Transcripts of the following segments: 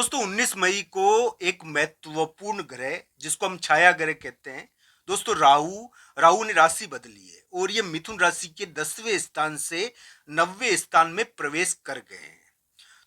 दोस्तों 19 मई को एक महत्वपूर्ण ग्रह जिसको हम छाया ग्रह कहते हैं। दोस्तों राहु राहु ने राशि बदली है और ये मिथुन राशि के 10वें स्थान से 9वें स्थान में प्रवेश कर गए हैं।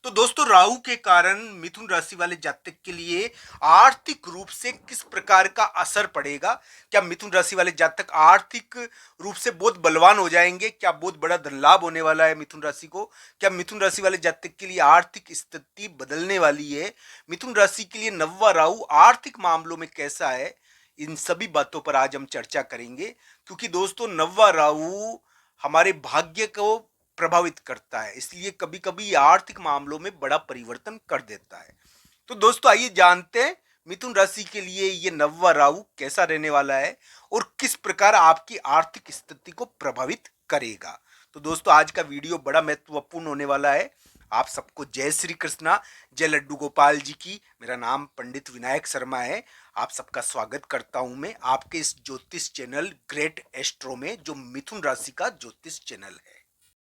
तो दोस्तों राहु के कारण मिथुन राशि वाले जातक के लिए आर्थिक रूप से किस प्रकार का असर पड़ेगा? क्या मिथुन राशि वाले जातक आर्थिक रूप से बहुत बलवान हो जाएंगे? क्या बहुत बड़ा धन लाभ होने वाला है मिथुन राशि को? क्या मिथुन राशि वाले जातक के लिए आर्थिक स्थिति बदलने वाली है? मिथुन राशि के लिए नववा राहु आर्थिक मामलों में कैसा है? इन सभी बातों पर आज हम चर्चा करेंगे, क्योंकि दोस्तों नववा राहु हमारे भाग्य को प्रभावित करता है, इसलिए कभी कभी आर्थिक मामलों में बड़ा परिवर्तन कर देता है। तो दोस्तों आइए जानते हैं मिथुन राशि के लिए ये नववा राहु कैसा रहने वाला है और किस प्रकार आपकी आर्थिक स्थिति को प्रभावित करेगा। तो दोस्तों आज का वीडियो बड़ा महत्वपूर्ण होने वाला है। आप सबको जय श्री कृष्णा, जय लड्डू गोपाल जी की। मेरा नाम पंडित विनायक शर्मा है। आप सबका स्वागत करता हूं मैं आपके इस ज्योतिष चैनल ग्रेट एस्ट्रो में, जो मिथुन राशि का ज्योतिष चैनल है।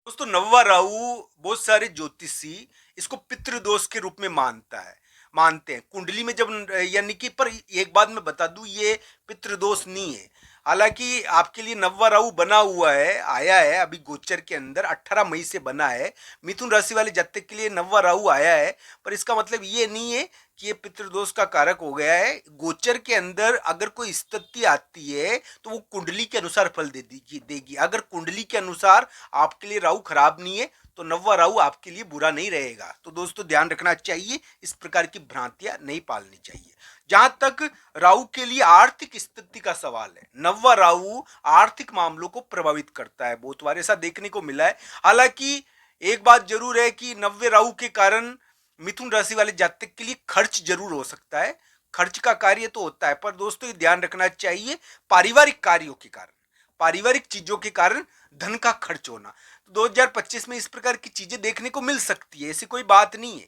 दोस्तों नववा राहु बहुत सारे ज्योतिषी इसको पितृदोष के रूप में मानते हैं कुंडली में जब, यानी कि, पर एक बात मैं बता दूं, ये पितृदोष नहीं है। हालांकि आपके लिए नववा राहु बना हुआ है, आया है अभी गोचर के अंदर 18 मई से बना है। मिथुन राशि वाले जातक के लिए नववा राहु आया है, पर इसका मतलब ये नहीं है कि ये पितृदोष का कारक हो गया है। गोचर के अंदर अगर कोई स्थिति आती है तो वो कुंडली के अनुसार फल देगी। अगर कुंडली के अनुसार आपके लिए राहु खराब नहीं है तो नववा राहु आपके लिए बुरा नहीं रहेगा। तो दोस्तों ध्यान रखना चाहिए, इस प्रकार की भ्रांतियां नहीं पालनी चाहिए। जहां तक राहु के लिए आर्थिक स्थिति का सवाल है, नववा राहु आर्थिक मामलों को प्रभावित करता है, बहुत बार ऐसा देखने को मिला है। हालांकि एक बात जरूर है कि नववे राहु के कारण मिथुन राशि वाले जातक के लिए खर्च जरूर हो सकता है। खर्च का कार्य तो होता है, पर दोस्तों ये ध्यान रखना चाहिए पारिवारिक कार्यों के कारण, पारिवारिक चीजों के कारण धन का खर्च होना। तो 2025 में इस प्रकार की चीजें देखने को मिल सकती है, ऐसी कोई बात नहीं है।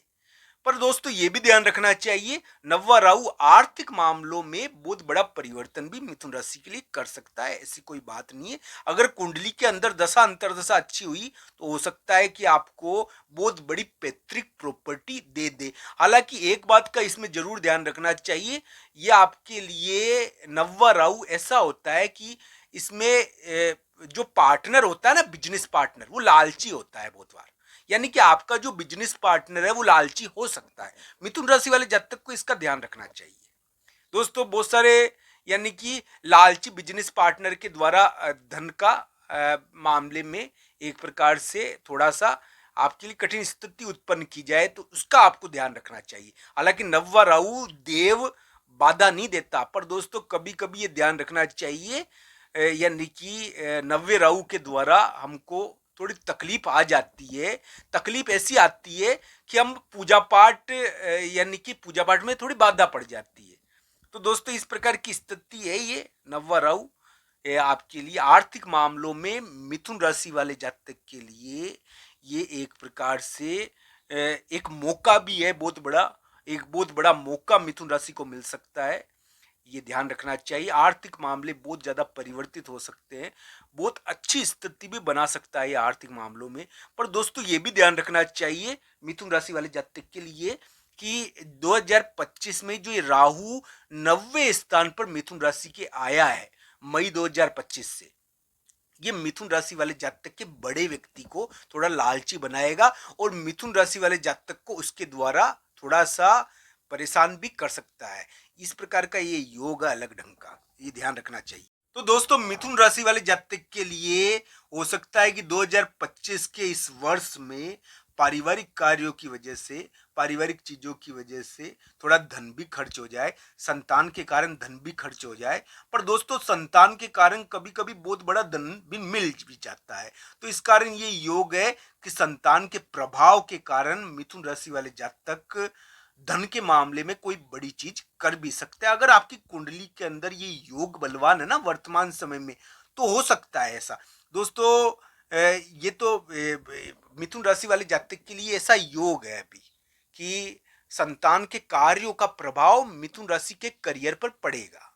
पर दोस्तों ये भी ध्यान रखना चाहिए, नववा राहु आर्थिक मामलों में बहुत बड़ा परिवर्तन भी मिथुन राशि के लिए कर सकता है, ऐसी कोई बात नहीं है। अगर कुंडली के अंदर दशा अंतर्दशा अच्छी हुई तो हो सकता है कि आपको बहुत बड़ी पैतृक प्रॉपर्टी दे दे। हालांकि एक बात का इसमें जरूर ध्यान रखना चाहिए, यह आपके लिए नववा राहु ऐसा होता है कि इसमें जो पार्टनर होता है ना, बिजनेस पार्टनर, वो लालची होता है बहुत बार। यानी कि आपका जो बिजनेस पार्टनर है वो लालची हो सकता है। मिथुन राशि वाले जातक को इसका ध्यान रखना चाहिए। दोस्तों बहुत सारे, यानी कि लालची बिजनेस पार्टनर के द्वारा धन का मामले में एक प्रकार से थोड़ा सा आपके लिए कठिन स्थिति उत्पन्न की जाए तो उसका आपको ध्यान रखना चाहिए। हालांकि नववा राहु देव बाधा नहीं देता, पर दोस्तों कभी कभी ये ध्यान रखना चाहिए, यानी कि नववे राहु के द्वारा हमको थोड़ी तकलीफ आ जाती है। तकलीफ ऐसी आती है कि हम पूजा पाठ, यानी कि पूजा पाठ में थोड़ी बाधा पड़ जाती है। तो दोस्तों इस प्रकार की स्थिति है ये नववा राहु आपके लिए आर्थिक मामलों में मिथुन राशि वाले जातक के लिए ये एक प्रकार से एक मौका भी है, बहुत बड़ा, एक बहुत बड़ा मौका मिथुन राशि को मिल सकता है। ये ध्यान रखना चाहिए, आर्थिक मामले बहुत ज्यादा परिवर्तित हो सकते हैं, बहुत अच्छी स्थिति भी बना सकता है आर्थिक मामलों में। पर दोस्तों ये भी ध्यान रखना चाहिए मिथुन राशि वाले जातक के लिए कि 2025 में जो ये राहु 9वें स्थान पर मिथुन राशि के आया है मई 2025 से, ये मिथुन राशि वाले जातक के बड़े व्यक्ति को थोड़ा लालची बनाएगा और मिथुन राशि वाले जातक को उसके द्वारा थोड़ा सा परेशान भी कर सकता है। इस प्रकार का ये योग है अलग ढंग का, ये ध्यान रखना चाहिए। तो दोस्तों मिथुन राशि वाले जातक के लिए हो सकता है कि 2025 के इस वर्ष में पारिवारिक कार्यों की वजह से, पारिवारिक चीजों की वजह से थोड़ा धन भी खर्च हो जाए, संतान के कारण धन भी खर्च हो जाए। पर दोस्तों संतान के कारण कभी कभी बहुत बड़ा धन भी मिल भी जाता है। तो इस कारण ये योग है कि संतान के प्रभाव के कारण मिथुन राशि वाले जातक धन के मामले में कोई बड़ी चीज कर भी सकते हैं। अगर आपकी कुंडली के अंदर ये योग बलवान है ना वर्तमान समय में, तो हो सकता है ऐसा। दोस्तों ये तो मिथुन राशि वाले जातक के लिए ऐसा योग है अभी कि संतान के कार्यों का प्रभाव मिथुन राशि के करियर पर पड़ेगा,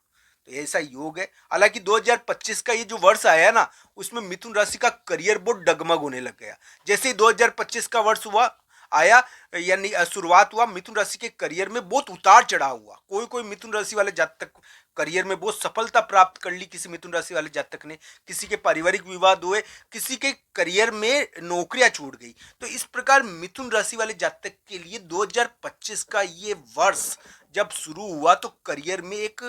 तो ऐसा योग है। हालांकि 2025 का ये जो वर्ष आया ना, उसमें मिथुन राशि का करियर बहुत डगमग होने लग गया। जैसे ही 2025 का वर्ष हुआ, आया, यानी शुरुआत हुआ मिथुन राशि के करियर में बहुत उतार चढ़ाव हुआ। कोई कोई मिथुन राशि वाले जातक करियर में बहुत सफलता प्राप्त कर ली, किसी मिथुन राशि वाले जातक ने, किसी के पारिवारिक विवाद हुए, किसी के करियर में नौकरियां छूट गई। तो इस प्रकार मिथुन राशि वाले जातक के लिए 2025 का ये वर्ष जब शुरू हुआ तो करियर में एक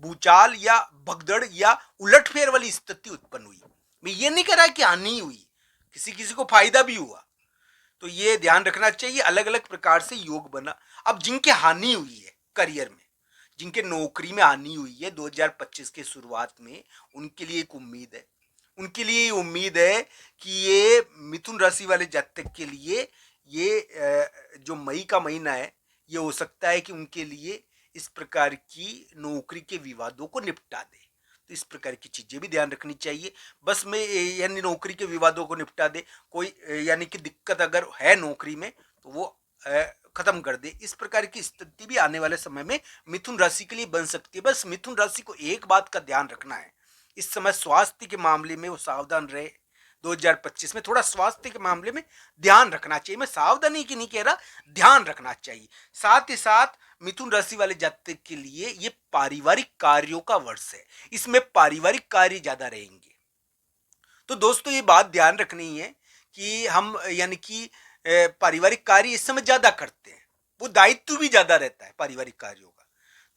भूचाल या भगदड़ या उलटफेर वाली स्थिति उत्पन्न हुई। मैं ये नहीं कह रहा कि हानि हुई, किसी किसी को फायदा भी हुआ, तो ये ध्यान रखना चाहिए। अलग अलग प्रकार से योग बना। अब जिनके हानि हुई है करियर में, जिनके नौकरी में हानि हुई है 2025 के शुरुआत में, उनके लिए एक उम्मीद है। उनके लिए उम्मीद है कि ये मिथुन राशि वाले जातक के लिए ये जो मई का महीना है, ये हो सकता है कि उनके लिए इस प्रकार की नौकरी के विवादों को निपटा दे। तो इस प्रकार की चीजें भी ध्यान रखनी चाहिए। बस में यानी नौकरी के विवादों को निपटा दे, कोई यानी कि दिक्कत अगर है नौकरी में तो वो खत्म कर दे। इस प्रकार की स्थिति भी आने वाले समय में मिथुन राशि के लिए बन सकती है। बस मिथुन राशि को एक बात का ध्यान रखना है, इस समय स्वास्थ्य के मामले में वो सावधान रहे। 2025 में थोड़ा स्वास्थ्य के मामले में ध्यान रखना चाहिए। मैं सावधानी की नहीं कह रहा, ध्यान रखना चाहिए। साथ ही साथ मिथुन राशि वाले जातक के लिए ये पारिवारिक कार्यों का वर्ष है, इसमें पारिवारिक कार्य ज्यादा रहेंगे। तो दोस्तों ये बात ध्यान रखनी है कि हम यानी कि पारिवारिक कार्य इस समय ज्यादा करते हैं, वो दायित्व भी ज्यादा रहता है पारिवारिक कार्यों का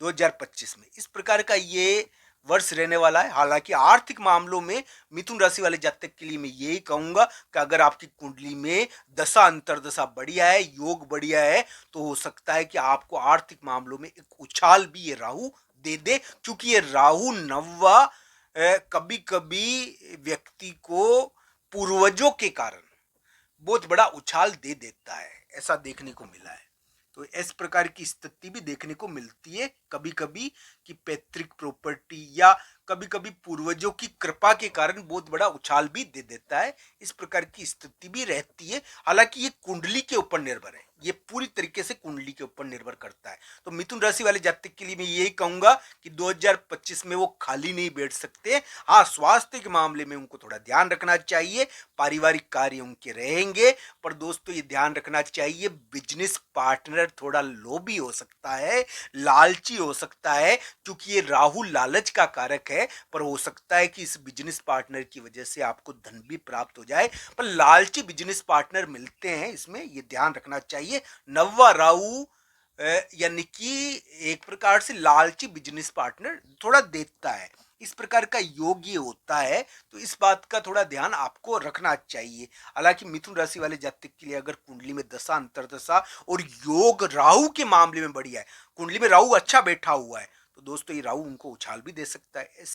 2025 में। इस प्रकार का ये वर्ष रहने वाला है। हालांकि आर्थिक मामलों में मिथुन राशि वाले जातक के लिए मैं यही कहूंगा कि अगर आपकी कुंडली में दशा अंतरदशा बढ़िया है, योग बढ़िया है, तो हो सकता है कि आपको आर्थिक मामलों में एक उछाल भी ये राहु दे दे, क्योंकि ये राहु नववा कभी कभी व्यक्ति को पूर्वजों के कारण बहुत बड़ा उछाल दे देता है, ऐसा देखने को मिला है। तो इस प्रकार की स्थिति भी देखने को मिलती है कभी कभी कि पैतृक प्रॉपर्टी या कभी कभी पूर्वजों की कृपा के कारण बहुत बड़ा उछाल भी दे देता है। इस प्रकार की स्थिति भी रहती है। हालांकि ये कुंडली के ऊपर निर्भर है, ये पूरी तरीके से कुंडली के ऊपर निर्भर करता है। तो मिथुन राशि वाले जातक के लिए मैं यही कहूंगा कि 2025 में वो खाली नहीं बैठ सकते। हाँ, स्वास्थ्य के मामले में उनको थोड़ा ध्यान रखना चाहिए, पारिवारिक कार्य उनके रहेंगे। पर दोस्तों ये ध्यान रखना चाहिए, बिजनेस पार्टनर थोड़ा लोभी हो सकता है, लालची हो सकता है, क्योंकि ये राहु लालच का कारक है। पर हो सकता है कि इस बिजनेस पार्टनर की वजह से आपको धन भी प्राप्त हो जाए, पर लालची बिजनेस पार्टनर मिलते हैं, इसमें ये ध्यान रखना चाहिए। नववा राहु यानी कि एक प्रकार से लालची बिजनेस पार्टनर थोड़ा देता है, इस प्रकार का योग ये होता है। तो इस बात का थोड़ा ध्यान आपको रखना चाहिए। हालांकि मिथुन राशि वाले जातक के लिए अगर कुंडली में दशा अंतरदशा और योग राहु के मामले में बढ़िया है, कुंडली में राहु अच्छा बैठा हुआ है, तो दोस्तों ये राहु उनको उछाल भी दे सकता है।